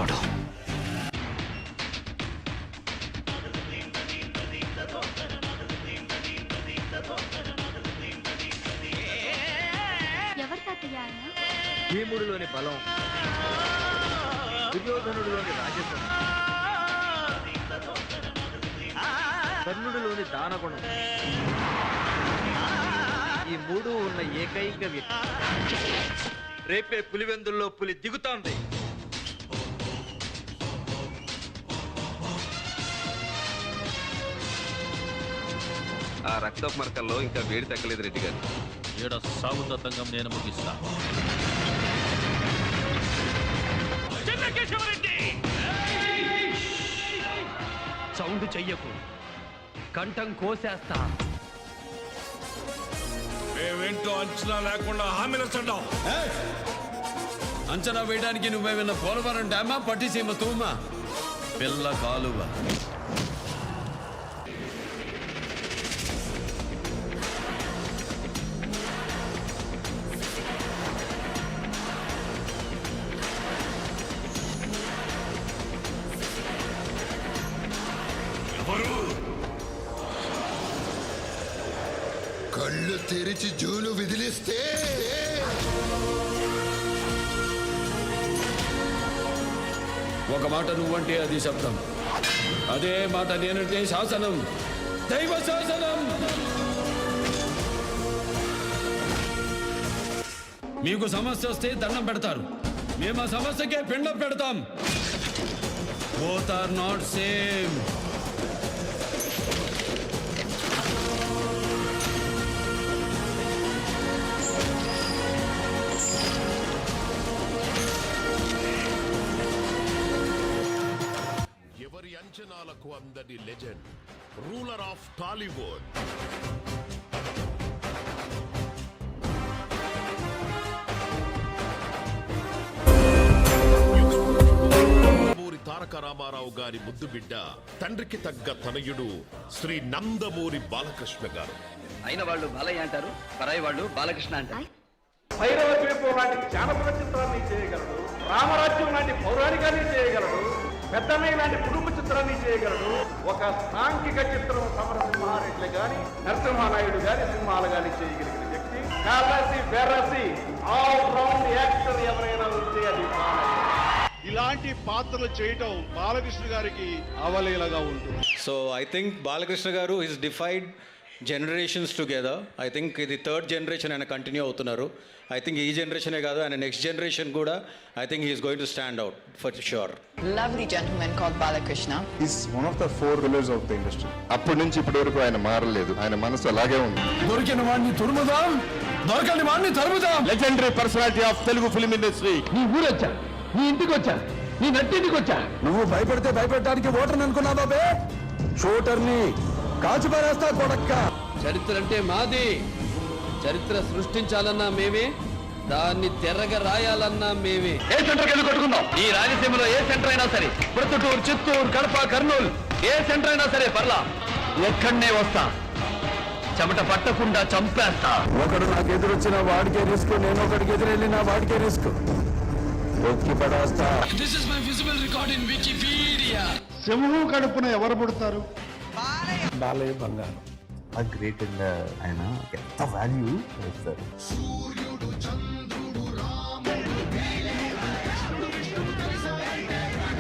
వాడు. భీముడిలోని బలం, దుర్యోధనుడిలోని రాజసం, కర్ణుడిలోని దానగుణం, ఈ మూడు ఉన్న ఏకైక వ్యక్తి. రేపే పులివెందుల్లో పులి దిగుతాంది. ఆ రక్తపు మరకల్లో ఇంకా వేడి తగ్గలేదు రెడ్డి గారు. ఏడ సాగుతో తంగం నేను ముగిస్తా. సౌండ్ చెయ్యకు, కంఠం కోసేస్తా. మేమేంటో అంచనా లేకుండా హామీలు చడ్డాం. అంచనా వేయడానికి నువ్వేమన్నా పోలవరం డ్యామా, పట్టిసీమ తూమా, పిల్ల కాలువ. కళ్ళు తెరిచి జూలు విదిలిస్తే ఒక మాట నువ్వంటే అది శబ్దం, అదే మాట నేనంటే శాసనం, దైవ శాసనం. మీకు సమస్య వస్తే దండం పెడతారు, మేము ఆ సమస్యకే పిండం పెడతాం. Both are not same. అంచనాలకు అందని legend, ruler of Tollywood, Taraka Ramarao గారి ముద్దు బిడ్డ, తండ్రికి తగ్గ తనయుడు శ్రీ నందమూరి బాలకృష్ణ గారు. అయిన వాళ్ళు బాలయ్య అంటారు, పరాయి వాళ్ళు బాలకృష్ణ అంటారు. భైరవ ద్వీపం లాంటి జానపద చిత్రాన్ని చేయగలడు, రామరాజ్యం లాంటి పౌరాణికాన్ని చేయగలడు, పెద్దమై లాంటి కుటుంబ చిత్రాన్ని చేయగలడు. ఒక సాంఘిక చిత్రం సమరసింహారెడ్డి గాని, నరసింహానాయుడు గాని, సింహాలు గాని చేయగలిగిన వ్యక్తి. కలసి వెరసి ఆల్ రౌండ్ యాక్టర్ ఎవరైనా ఉంటే అది ఇలాంటి పాత్రలు చేయటం బాలకృష్ణ గారికి అవలీలగా ఉంటుంది. So I think Balakrishna garu is defied generations together. I think ఇది థర్డ్ జనరేషన్ ఆయన కంటిన్యూ అవుతున్నారు. ఐ థింక్ ఈ జనరేషనే కాదు, ఆయన నెక్స్ట్ జనరేషన్ కూడా I think he is going to stand out for sure. Lovely gentleman called Balakrishna. He's one of the four pillars of the industry. అప్పటి నుంచి ఇప్పటి వరకు ఆయన మారలేదు, ఆయన మనసు అలాగే ఉంది. దొరికిన వాడిని తురుముదాం, దొరకని వాడిని తరుముదాం. Legendary personality of Telugu film industry. నీ ఊరొచ్చా, నీ ఇంటికి వచ్చా, నీ నట్టింటికి వచ్చా. నువ్వు భయపడితే భయపెట్టడానికి ఓటర్ని అనుకున్నా బాబే, షూటర్ని కాచిపారేస్తా కొడక్క. చరిత్ర అంటే మాది, చరిత్ర సృష్టించాలన్నా మేమే, దాన్ని తెరగ రాయాలన్నా మేమే. ఏ సెంటర్కి వెళ్ళి కొట్టుకుందాం. ఈ రాయలసీమలో ఏ సెంటర్ అయినా సరే, ప్రొద్దుటూరు, చిత్తూరు, కడప, కర్నూలు, ఏ సెంటర్ అయినా సరే పర్లా, ఎక్కడనే వస్తా, చెమట పట్టకుండా చంపేస్తా. ఒకడు నాకు ఎదురొచ్చిన వాడికే రిస్క్, నేను ఒకడికి ఎదురెళ్ళిన వాడికే రిస్క్. ఒక్కి పడేస్తా. This is my visible record in Wikipedia. సింహం కడుపున ఎవరు పుడతారు? బాలయ్య బంగారు. ఆ గ్రేట్ అండ్ ఆయన ఎంత వాల్యూ ఇస్తారు.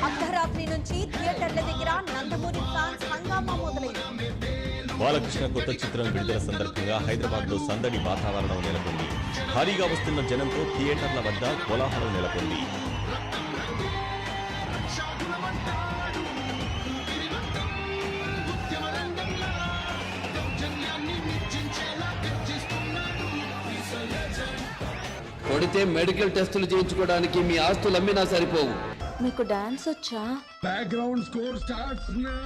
అర్ధరాత్రి నుంచి థియేటర్ల దగ్గర నందమూరి ఫ్యాన్స్ హంగామా మొదలైంది. బాలకృష్ణ కొత్త చిత్రం విడుదల సందర్భంగా హైదరాబాద్ లో సందడి వాతావరణం నెలకొంది. భారీగా వస్తున్న జనంతో థియేటర్ల వద్ద కోలాహలం నెలకొంది. కొడితే మెడికల్ టెస్టులు చేయించుకోవడానికి మీ ఆస్తులు అమ్మినా సరిపోవు. మీకు డాన్స్ వచ్చా? Background score starts now.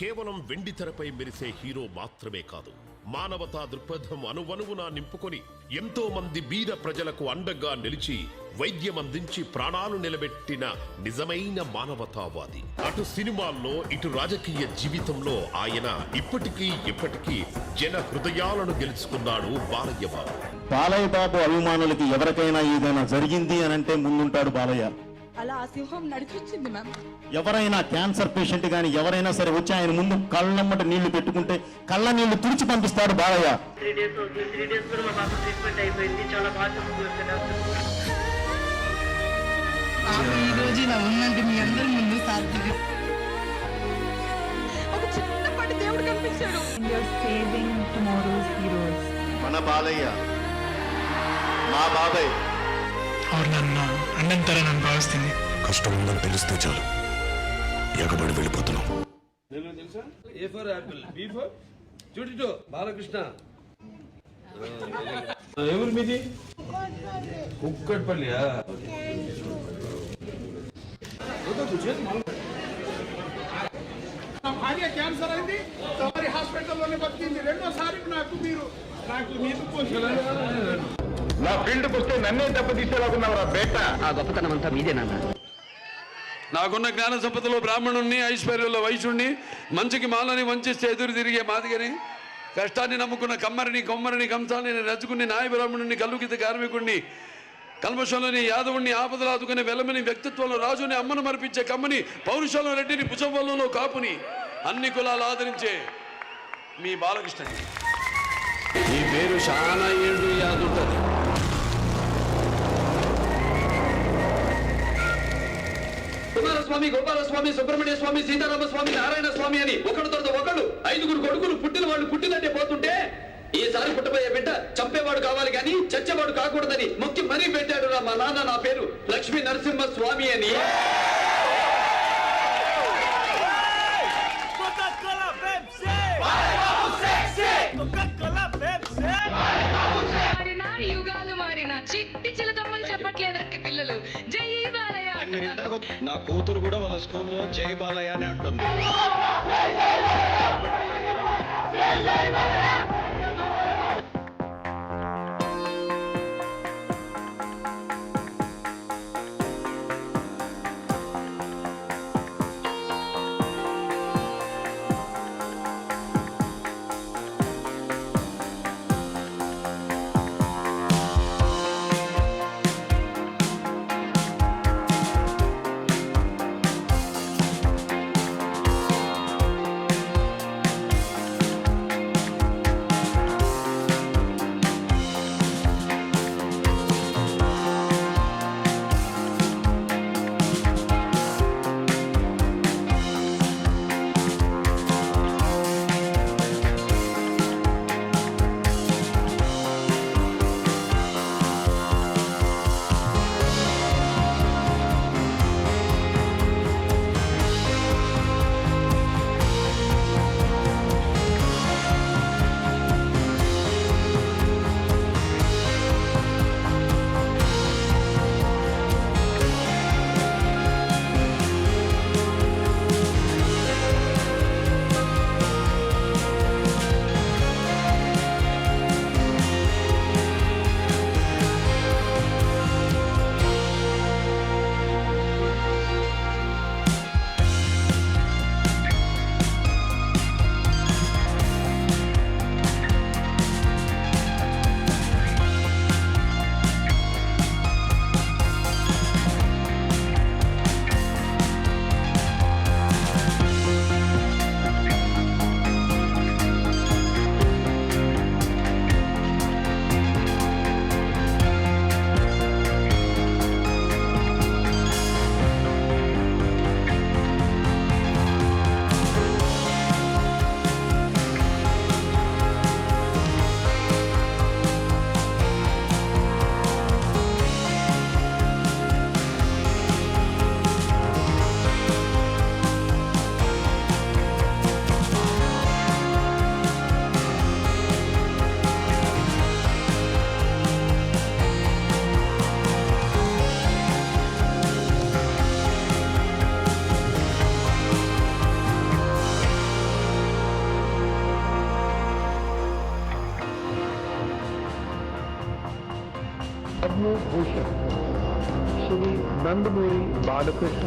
కేవలం వెండి తెరపై మెరిసే హీరో మాత్రమే కాదు, మానవతా దృక్పథం అనువనువునా నింపుకొని ఎంతో మంది బీద ప్రజలకు అండగా నిలిచి వైద్యం అందించి ప్రాణాలు నిలబెట్టిన నిజమైన మానవతావాది. అటు సినిమాల్లో ఇటు రాజకీయ జీవితంలో ఆయన ఇప్పటికీ ఎప్పటికీ జన హృదయాలను గెలుచుకున్నాడు బాలయ్య బాబు. బాలయ్య బాబు అభిమానులకి ఎవరికైనా ఏదైనా జరిగింది అని అంటే ముందుంటాడు బాలయ్య. అలా ఆ సింహం నడిచొచ్చింది మ్యామ్. ఎవరైనా క్యాన్సర్ పేషెంట్ కానీ ఎవరైనా సరే వచ్చి ఆయన ముందు కళ్ళమ్మట నీళ్లు పెట్టుకుంటే కళ్ళ నీళ్లు తుడిచి పంపిస్తాడు బాలయ్య. 3 days అవుతుంది. 3 days కూడా మా పాప ట్రీట్మెంట్ అయిపోయింది. చాలా బాగా ఈ రోజు ఇలా ఉందంటే మీ అందరి ముందు సాధ్యం. ఒక చిన్నపాటి దేవుడు కనిపించాడు. Saving tomorrow's heroes. మన బాలయ్య మా బాబాయ్. నన్ను అన్నంతరం నన్ను భావిస్తుంది. కష్టం ఉందని తెలిస్తే చాలు ఎగబడి వెళ్ళిపోతున్నాం. తెలుసా? A for apple, B for చూటిటో బాలకృష్ణ. ఎవరు మీది? కుక్కట్పల్లియా? నా భార్య క్యాన్సర్ అయింది, తమరి హాస్పిటల్లోనే బతికింది. రెండోసారి నాకు నా ఫీల్డ్కి వస్తే నన్నే దెబ్బతీసేలాగున్నావురా బేట. ఆ గొప్పతనం అంతా మీదే నాన్న. నాకున్న జ్ఞాన సంపదలో బ్రాహ్మణుణ్ణి, ఐశ్వర్యంలో వైశ్యుణ్ణి, మంచికి మాలని వంచిస్తే ఎదురు తిరిగే మాదిగని, కష్టాన్ని నమ్ముకున్న కమ్మరిని, కొమ్మరిని, కంసాన్ని, రజకుని, నాయ బ్రాహ్మణుని, కల్లుకిత కార్మికుణ్ణి, కల్మషంలోని యాదవుణ్ణి, ఆపదలు ఆదుకునే వెలమని, వ్యక్తిత్వంలో రాజుని, అమ్మను మరిపించే కమ్మని, పౌరుషంలో రెడ్డిని, భుజంలో కాపుని, అన్ని కులాలు ఆదరించే మీ బాలకృష్ణని. ఈ పేరు చాలా ఏడు యాదుంటది. కుమారస్వామి, గోపాలస్వామి, సుబ్రహ్మణ్య స్వామి, సీతారామ స్వామి, నారాయణ స్వామి అని ఒకడు తర్వాత ఒకళ్ళు 5 కొడుకులు పుట్టిన వాళ్ళు పుట్టినట్టే పోతుంటే ఈసారి పుట్టబోయే బిడ్డ చంపేవాడు కావాలి కానీ చచ్చేవాడు కాకూడదని మొక్కి మరీ పెట్టాడు రా మా నాన్న. నా పేరు లక్ష్మీ నరసింహ స్వామి అని. యుగాలు మారిన చిట్టి చిలకమ్మని చెప్పట్లేదంటే పిల్లలు. జై బాలయ్య. నా కూతురు కూడా వాళ్ళ స్కూల్లో జై బాలయ్య అని అంటుంది. పద్మభూషణ్ శ్రీ నందమూరి బాలకృష్ణ.